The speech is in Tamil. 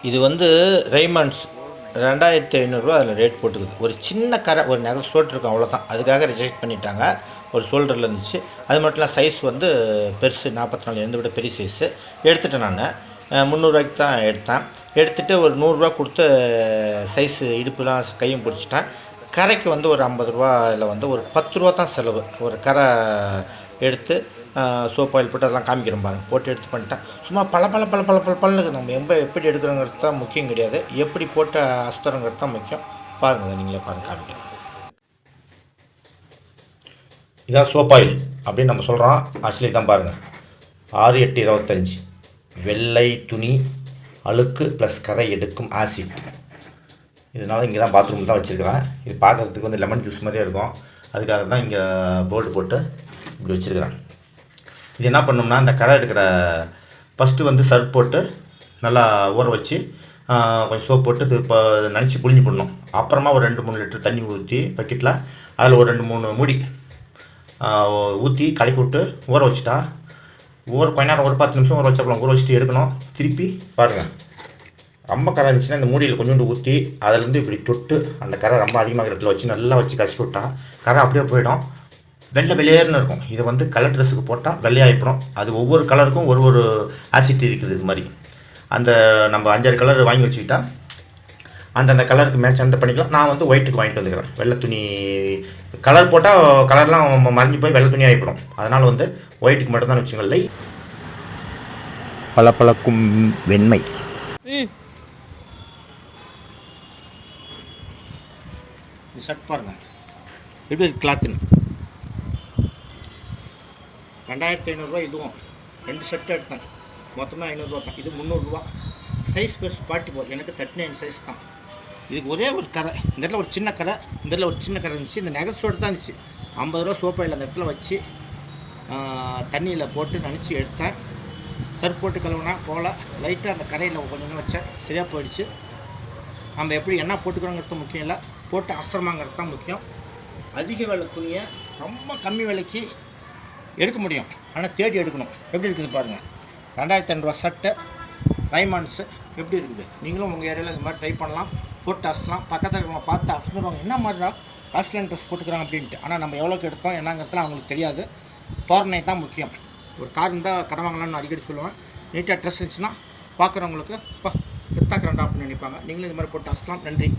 இது வந்து ரெய்மண்ட்ஸ் 2500 அதில் ரேட் போட்டுக்குது. ஒரு சின்ன கரை ஒரு நகல் ஷோல்டர் இருக்கும், அவ்வளோதான். அதுக்காக ரிஜெக்ட் பண்ணிட்டாங்க. ஒரு ஷோல்டரில் இருந்துச்சு. அது மட்டும் இல்லை, சைஸ் வந்து பெருசு 44, எந்த விட பெரிய சைஸு எடுத்துட்டேன். நான் 300 தான் எடுத்தேன். எடுத்துகிட்டு ஒரு 100 கொடுத்து சைஸு இடுப்புலாம் கையும் பிடிச்சிட்டேன். கரைக்கு வந்து ஒரு 50 இல்லை வந்து ஒரு 10 தான் செலவு. ஒரு கரை எடுத்து சோப் ஆயில் போட்டு அதெல்லாம் காமிக்கிறோம் பாருங்கள், போட்டு எடுத்து பண்ணிட்டேன். சும்மா பல பல பல பல பல பல்லுக்கு நம்ம எப்படி எடுக்கிறோங்கிறது தான் முக்கியம் கிடையாது, எப்படி போட்டு அஸ்தரங்கிறது தான் முக்கியம். பாருங்கள், அதை நீங்களே பாருங்கள், காமிக்கிறேன். இதான் சோப் ஆயில் அப்படின்னு நம்ம சொல்கிறோம். ஆக்சுவலி தான் பாருங்கள், 6-8-25 வெள்ளை துணி அழுக்கு ப்ளஸ் கரை எடுக்கும் ஆசிட். இதனால் இங்கே தான் பாத்ரூம் தான் வச்சுருக்கிறேன். இது பார்க்குறதுக்கு வந்து லெமன் ஜூஸ் மாதிரியே இருக்கும். அதுக்காக தான் இங்கே போர்டு போட்டு இப்படி வச்சுருக்கிறேன். இது என்ன பண்ணோம்னா, இந்த கரை எடுக்கிற ஃபஸ்ட்டு வந்து சர்ஃப் போட்டு நல்லா ஊற வச்சு கொஞ்சம் சோப் போட்டு இது இப்போ நினச்சி புழிஞ்சு போடணும். அப்புறமா ஒரு 2-3 லிட்டர் தண்ணி ஊற்றி பக்கெட்டில் அதில் ஒரு 2-3 மூடி ஊற்றி கலக்கி விட்டு ஊற வச்சுட்டா, கொஞ்ச நேரம் ஒரு 10 நிமிஷம் ஊற வச்சப்பலாம். ஊற வச்சுட்டு எடுக்கணும். திருப்பி பாருங்கள், ரொம்ப கரை இருந்துச்சுன்னா இந்த மூடியில் கொஞ்சோண்டு ஊற்றி அதிலேருந்து இப்படி தொட்டு அந்த கரை ரொம்ப அதிகமாக இடத்துல வச்சு நல்லா வச்சு கசிச்சு விட்டா கரை அப்படியே போயிடும். வெள்ளையர்னு இருக்கும். இதை வந்து கலர் ட்ரெஸ்ஸுக்கு போட்டால் வெள்ளையாகிப்படும். அது ஒவ்வொரு கலருக்கும் ஒரு ஆசிட் இருக்குது. இது மாதிரி அந்த நம்ம 5-6 கலர் வாங்கி வச்சுக்கிட்டா அந்த கலருக்கு மேட்ச் அந்த பண்ணிக்கலாம். நான் வந்து ஒயிட்டுக்கு வாங்கிட்டு வந்துக்கிறேன். வெள்ளை துணி கலர் போட்டால் கலர்லாம் மறைஞ்சி போய் வெள்ளை துணி ஆகிப்படும். அதனால் வந்து ஒயிட்டுக்கு மட்டும்தான் வச்சுக்கல. பளபளக்கும் வெண்மை. ஷர்ட் பாருங்கள் எப்படி கிளாத்துன்னு. 2500 இதுவும். 2 ஷர்ட் எடுத்தேன். மொத்தமாக 500 தான். இது 300. சைஸ் பெருசு 44. எனக்கு 39 சைஸ் தான். இதுக்கு ஒரே ஒரு கரை, இந்த இடத்துல ஒரு சின்ன கரை, இந்த இடத்துல ஒரு சின்ன கரை இருந்துச்சு. இந்த நெகஸோடு தான் இருந்துச்சு. 50 சோப்பாயில் அந்த இடத்துல வச்சு தண்ணியில் போட்டு நினச்சி எடுத்தேன். சர்ஃப் போட்டு கழுவுனா போல் லைட்டாக அந்த கரையில் கொஞ்சம் வச்சேன், சரியாக போயிடுச்சு. நம்ம எப்படி என்ன போட்டுக்கிறோங்கிறது முக்கியம் இல்லை, போட்டு அசரமாங்கிறது தான் முக்கியம். அதிக விலை துணியை ரொம்ப கம்மி விலைக்கு எடுக்க முடியும், ஆனால் தேடி எடுக்கணும். எப்படி இருக்குது பாருங்கள். 2500 ஷர்ட்டு ரைமான்ஸு எப்படி இருக்குது. நீங்களும் உங்கள் ஏரியாவில் இந்த மாதிரி ட்ரை பண்ணலாம், போட்டு அசலாம். பக்கத்தில் இருக்கிறவங்க பார்த்து அசந்துடுவாங்க, என்ன மாதிரிடா காஸ்ட்லியான ட்ரெஸ் போட்டுக்கிறாங்க அப்படின்ட்டு. ஆனால் நம்ம எவ்வளோக்கு எடுத்தோம் என்னங்கிறதுலாம் அவங்களுக்கு தெரியாது. தோரணை தான் முக்கியம். ஒரு கார் இருந்தால் கடை வாங்கலாம்னு அடிக்கடி சொல்லுவேன். நீட்டாக ட்ரெஸ் இருந்துச்சுன்னா பார்க்குறவங்களுக்கு பித்தாக்கிறண்டா அப்படின்னு நினைப்பாங்க. நீங்களும் இந்த மாதிரி போட்டு அசலாம். நன்றி.